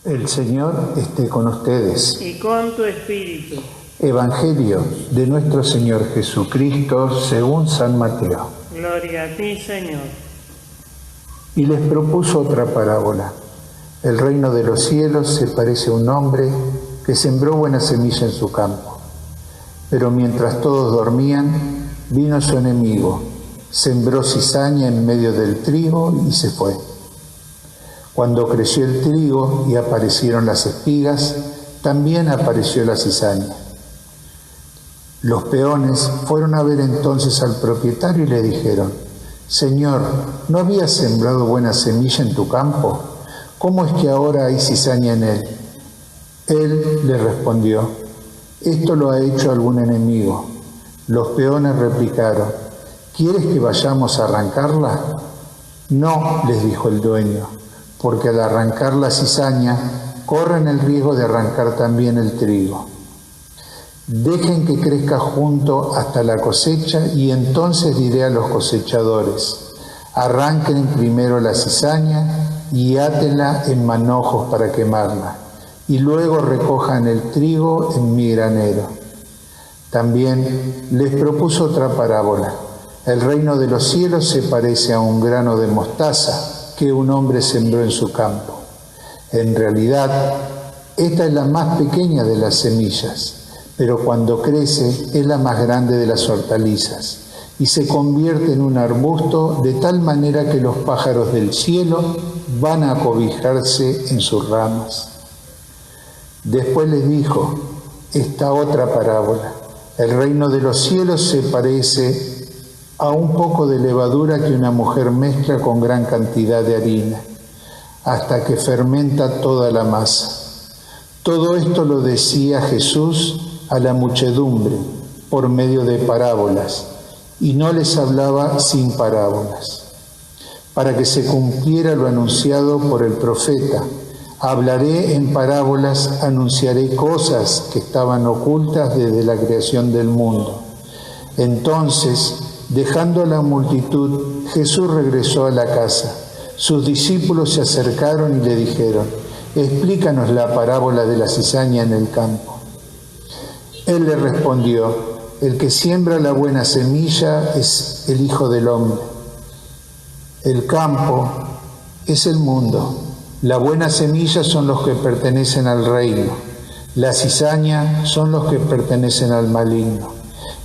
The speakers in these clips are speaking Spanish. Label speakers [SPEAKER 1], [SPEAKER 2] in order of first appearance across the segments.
[SPEAKER 1] El Señor esté con ustedes.
[SPEAKER 2] Y con tu espíritu.
[SPEAKER 1] Evangelio de nuestro Señor Jesucristo según San Mateo.
[SPEAKER 2] Gloria a ti, Señor.
[SPEAKER 1] Y les propuso otra parábola. El reino de los cielos se parece a un hombre que sembró buena semilla en su campo. Pero mientras todos dormían, vino su enemigo, sembró cizaña en medio del trigo y se fue. Cuando creció el trigo y aparecieron las espigas, también apareció la cizaña. Los peones fueron a ver entonces al propietario y le dijeron: Señor, ¿no habías sembrado buena semilla en tu campo? ¿Cómo es que ahora hay cizaña en él? Él le respondió: esto lo ha hecho algún enemigo. Los peones replicaron: ¿quieres que vayamos a arrancarla? No, les dijo el dueño, porque al arrancar la cizaña corren el riesgo de arrancar también el trigo. Dejen que crezca junto hasta la cosecha y entonces diré a los cosechadores: arranquen primero la cizaña y átenla en manojos para quemarla, y luego recojan el trigo en mi granero. También les propuso otra parábola. El reino de los cielos se parece a un grano de mostaza que un hombre sembró en su campo. En realidad, esta es la más pequeña de las semillas, pero cuando crece es la más grande de las hortalizas y se convierte en un arbusto de tal manera que los pájaros del cielo van a acobijarse en sus ramas. Después les dijo esta otra parábola. El reino de los cielos se parece a un poco de levadura que una mujer mezcla con gran cantidad de harina, hasta que fermenta toda la masa. Todo esto lo decía Jesús a la muchedumbre por medio de parábolas, y no les hablaba sin parábolas, para que se cumpliera lo anunciado por el profeta: hablaré en parábolas, anunciaré cosas que estaban ocultas desde la creación del mundo. Entonces, dejando a la multitud, Jesús regresó a la casa. Sus discípulos se acercaron y le dijeron: explícanos la parábola de la cizaña en el campo. Él le respondió: el que siembra la buena semilla es el Hijo del Hombre. El campo es el mundo. La buena semilla son los que pertenecen al reino. La cizaña son los que pertenecen al maligno.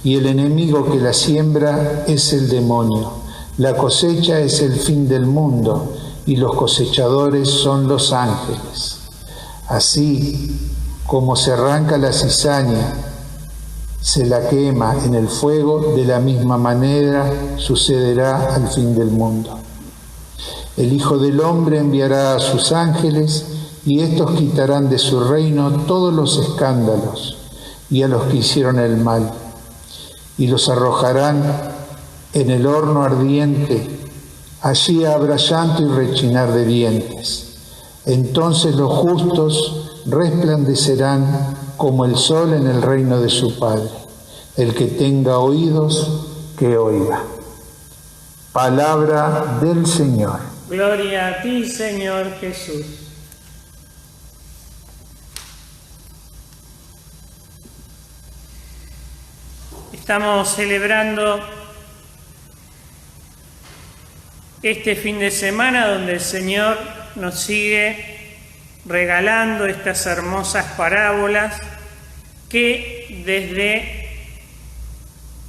[SPEAKER 1] Y el enemigo que la siembra es el demonio. La cosecha es el fin del mundo y los cosechadores son los ángeles. Así como se arranca la cizaña, se la quema en el fuego, de la misma manera sucederá al fin del mundo. El Hijo del Hombre enviará a sus ángeles y estos quitarán de su reino todos los escándalos y a los que hicieron el mal, y los arrojarán en el horno ardiente. Allí habrá llanto y rechinar de dientes. Entonces los justos resplandecerán como el sol en el reino de su Padre. El que tenga oídos, que oiga. Palabra del Señor.
[SPEAKER 2] Gloria a ti, Señor Jesús. Estamos celebrando este fin de semana donde el Señor nos sigue regalando estas hermosas parábolas que desde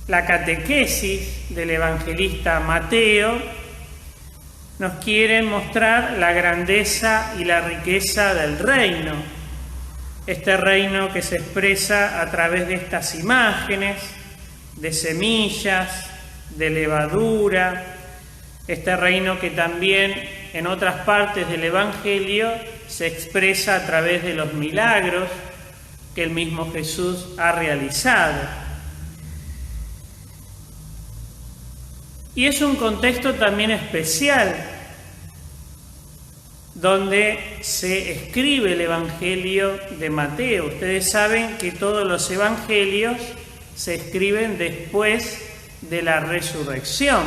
[SPEAKER 2] la catequesis del evangelista Mateo nos quieren mostrar la grandeza y la riqueza del reino. Este reino que se expresa a través de estas imágenes, de semillas, de levadura, este reino que también en otras partes del Evangelio se expresa a través de los milagros que el mismo Jesús ha realizado. Y es un contexto también especial, donde se escribe el Evangelio de Mateo. Ustedes saben que todos los evangelios se escriben después de la resurrección.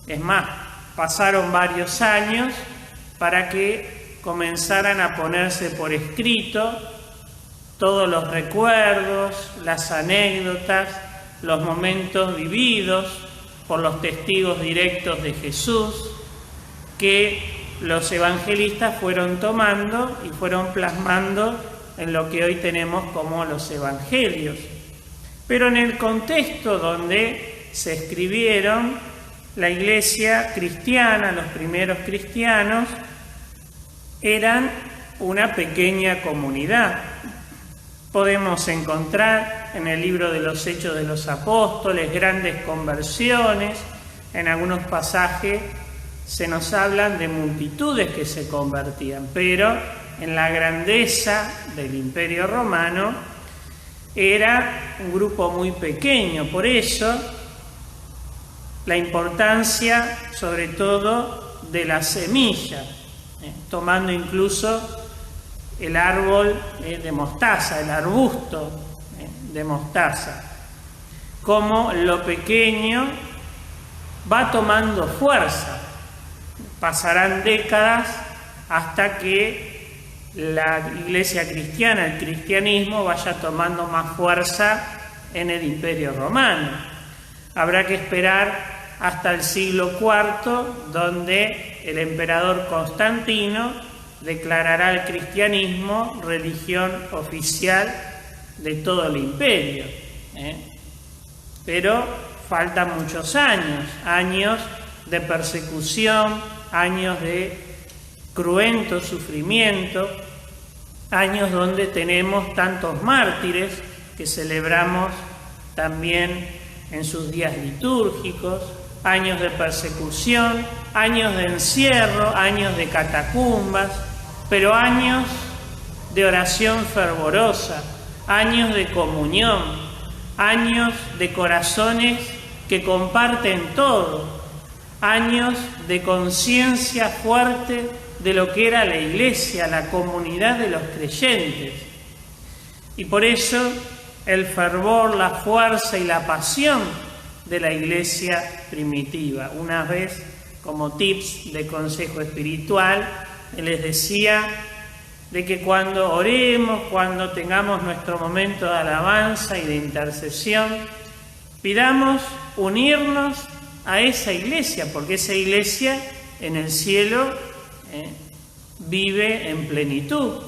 [SPEAKER 2] Es más, pasaron varios años para que comenzaran a ponerse por escrito todos los recuerdos, las anécdotas, los momentos vividos por los testigos directos de Jesús, que los evangelistas fueron tomando y fueron plasmando en lo que hoy tenemos como los evangelios. Pero en el contexto donde se escribieron, la iglesia cristiana, los primeros cristianos, eran una pequeña comunidad. Podemos encontrar en el libro de los Hechos de los Apóstoles grandes conversiones. En algunos pasajes se nos hablan de multitudes que se convertían, pero en la grandeza del Imperio Romano era un grupo muy pequeño. Por eso la importancia, sobre todo, de la semilla, tomando incluso el árbol de mostaza, el arbusto de mostaza, como lo pequeño va tomando fuerza. Pasarán décadas hasta que la iglesia cristiana, el cristianismo, vaya tomando más fuerza en el Imperio Romano. Habrá que esperar hasta el siglo IV, donde el emperador Constantino declarará el cristianismo religión oficial de todo el imperio. Pero faltan muchos años de persecución, años de cruento sufrimiento, años donde tenemos tantos mártires que celebramos también en sus días litúrgicos, años de persecución, años de encierro, años de catacumbas, pero años de oración fervorosa, años de comunión, años de corazones que comparten todo, años de conciencia fuerte de lo que era la iglesia, la comunidad de los creyentes. Y por eso el fervor, la fuerza y la pasión de la iglesia primitiva. Una vez, como tips de consejo espiritual, les decía de que cuando oremos, cuando tengamos nuestro momento de alabanza y de intercesión, pidamos unirnos a esa iglesia, porque esa iglesia en el cielo vive en plenitud.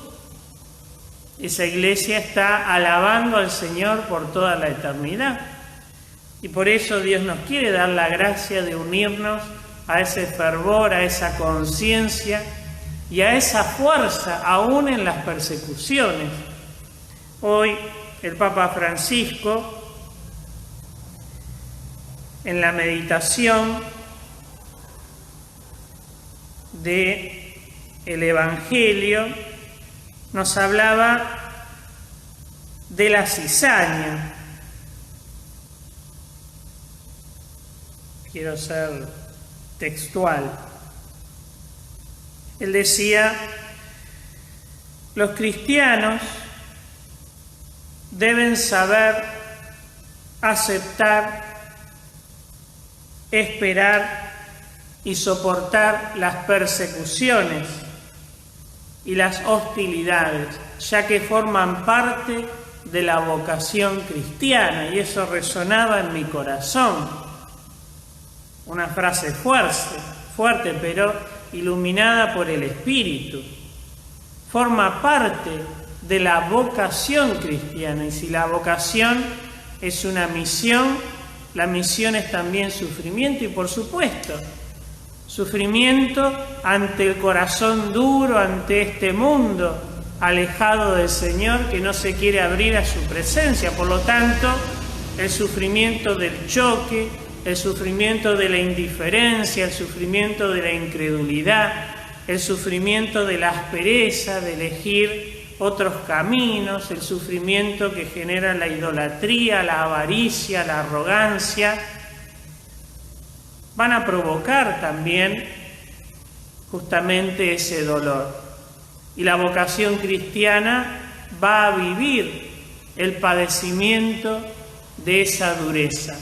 [SPEAKER 2] Esa iglesia está alabando al Señor por toda la eternidad. Y por eso Dios nos quiere dar la gracia de unirnos a ese fervor, a esa conciencia y a esa fuerza, aún en las persecuciones. Hoy el Papa Francisco, en la meditación del Evangelio, nos hablaba de la cizaña. Quiero ser textual. Él decía: los cristianos deben saber aceptar, esperar y soportar las persecuciones y las hostilidades, ya que forman parte de la vocación cristiana, y eso resonaba en mi corazón. Una frase fuerte, pero iluminada por el Espíritu. Forma parte de la vocación cristiana, y si la vocación es una misión, la misión es también sufrimiento, y por supuesto, sufrimiento ante el corazón duro, ante este mundo alejado del Señor que no se quiere abrir a su presencia. Por lo tanto, el sufrimiento del choque, el sufrimiento de la indiferencia, el sufrimiento de la incredulidad, el sufrimiento de la aspereza, de elegir otros caminos, el sufrimiento que genera la idolatría, la avaricia, la arrogancia, van a provocar también justamente ese dolor. Y la vocación cristiana va a vivir el padecimiento de esa dureza.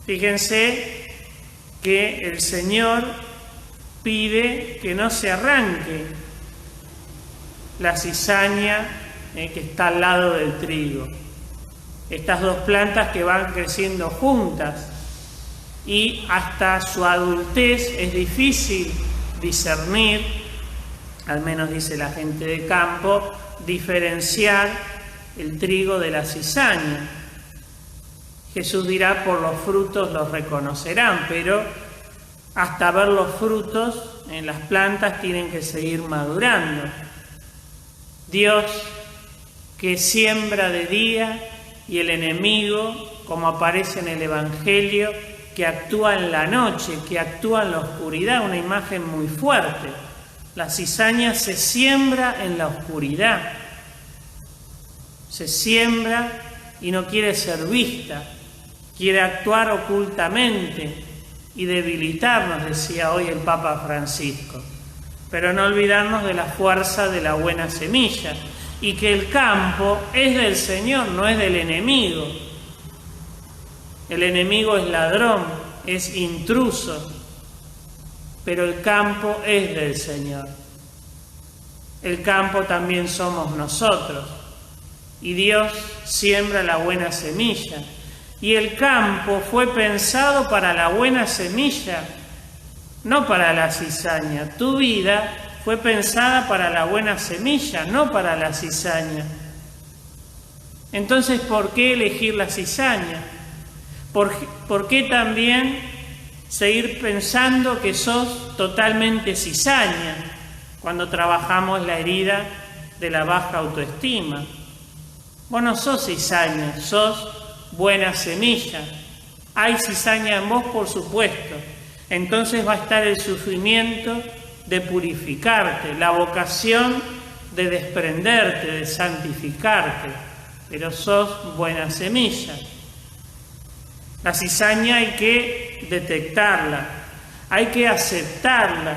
[SPEAKER 2] Fíjense que el Señor pide que no se arranque la cizaña que está al lado del trigo. Estas dos plantas que van creciendo juntas y hasta su adultez es difícil discernir, al menos dice la gente de campo, diferenciar el trigo de la cizaña. Jesús dirá, por los frutos los reconocerán, pero hasta ver los frutos en las plantas tienen que seguir madurando. Dios que siembra de día y el enemigo, como aparece en el Evangelio, que actúa en la noche, que actúa en la oscuridad, una imagen muy fuerte. La cizaña se siembra en la oscuridad, se siembra y no quiere ser vista, quiere actuar ocultamente y debilitarnos, decía hoy el Papa Francisco, pero no olvidarnos de la fuerza de la buena semilla y que el campo es del Señor, no es del enemigo. El enemigo es ladrón, es intruso, pero el campo es del Señor. El campo también somos nosotros y Dios siembra la buena semilla. Y el campo fue pensado para la buena semilla, no para la cizaña. Tu vida fue pensada para la buena semilla, no para la cizaña. Entonces, ¿por qué elegir la cizaña? ¿Por qué también seguir pensando que sos totalmente cizaña cuando trabajamos la herida de la baja autoestima? Vos no sos cizaña, sos buena semilla. Hay cizaña en vos, por supuesto. Entonces va a estar el sufrimiento de purificarte, la vocación de desprenderte, de santificarte, pero sos buena semilla. La cizaña hay que detectarla, hay que aceptarla,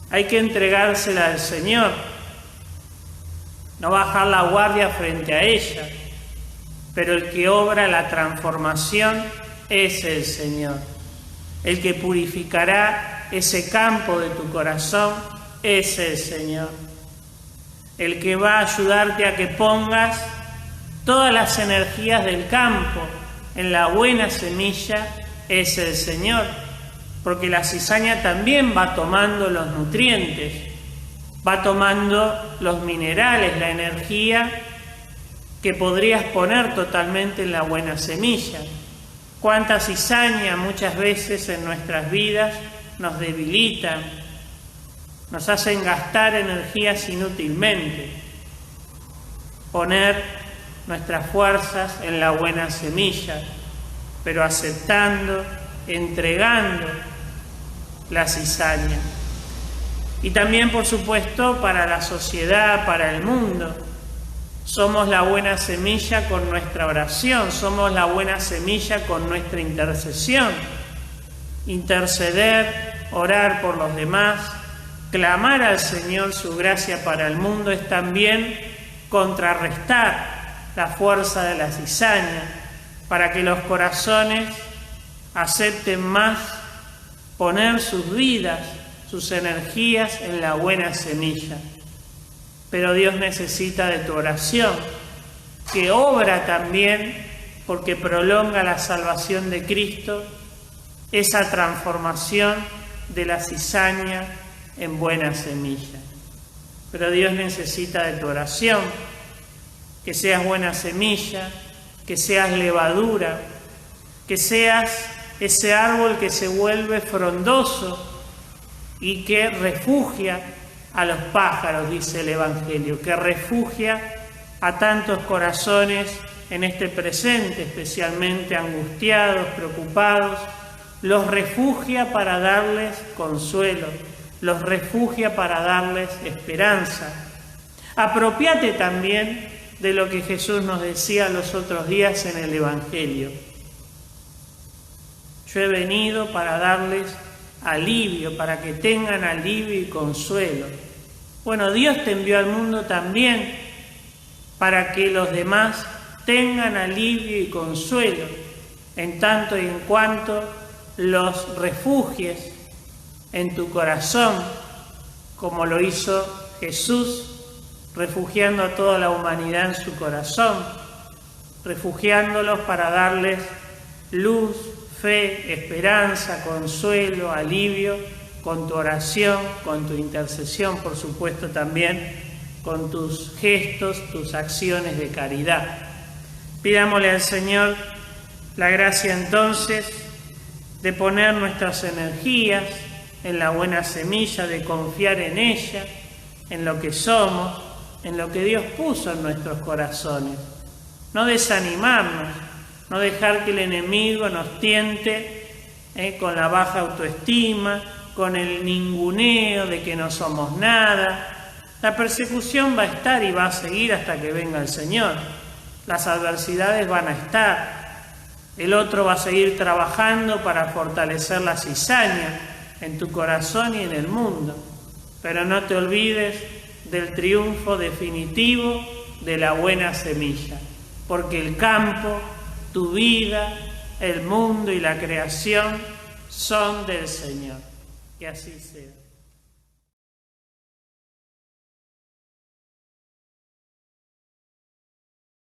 [SPEAKER 2] hay que entregársela al Señor, no bajar la guardia frente a ella, pero el que obra la transformación es el Señor. El que purificará ese campo de tu corazón es el Señor. El que va a ayudarte a que pongas todas las energías del campo en la buena semilla es el Señor, porque la cizaña también va tomando los nutrientes, va tomando los minerales, la energía que podrías poner totalmente en la buena semilla. Cuánta cizaña muchas veces en nuestras vidas nos debilitan, nos hacen gastar energías inútilmente. Poner nuestras fuerzas en la buena semilla, pero aceptando, entregando la cizaña. Y también, por supuesto, para la sociedad, para el mundo. Somos la buena semilla con nuestra oración, somos la buena semilla con nuestra intercesión. Interceder, orar por los demás, clamar al Señor su gracia para el mundo es también contrarrestar la fuerza de la cizaña, para que los corazones acepten más poner sus vidas, sus energías en la buena semilla. Pero Dios necesita de tu oración, que obra también porque prolonga la salvación de Cristo, esa transformación de la cizaña en buena semilla. Pero Dios necesita de tu oración, que seas buena semilla, que seas levadura, que seas ese árbol que se vuelve frondoso y que refugia a los pájaros, dice el Evangelio, que refugia a tantos corazones en este presente, especialmente angustiados, preocupados, los refugia para darles consuelo, los refugia para darles esperanza. Apropiate también de lo que Jesús nos decía los otros días en el Evangelio. Yo he venido para darles alivio, para que tengan alivio y consuelo. Bueno, Dios te envió al mundo también para que los demás tengan alivio y consuelo, en tanto y en cuanto los refugies en tu corazón, como lo hizo Jesús, refugiando a toda la humanidad en su corazón, refugiándolos para darles luz, fe, esperanza, consuelo, alivio, con tu oración, con tu intercesión, por supuesto también con tus gestos, tus acciones de caridad. Pidámosle al Señor la gracia entonces de poner nuestras energías en la buena semilla, de confiar en ella, en lo que somos, en lo que Dios puso en nuestros corazones. No desanimarnos, no dejar que el enemigo nos tiente con la baja autoestima, con el ninguneo de que no somos nada. La persecución va a estar y va a seguir hasta que venga el Señor. Las adversidades van a estar. El otro va a seguir trabajando para fortalecer la cizaña en tu corazón y en el mundo. Pero no te olvides del triunfo definitivo de la buena semilla, porque el campo, tu vida, el mundo y la creación son del Señor. Que así sea.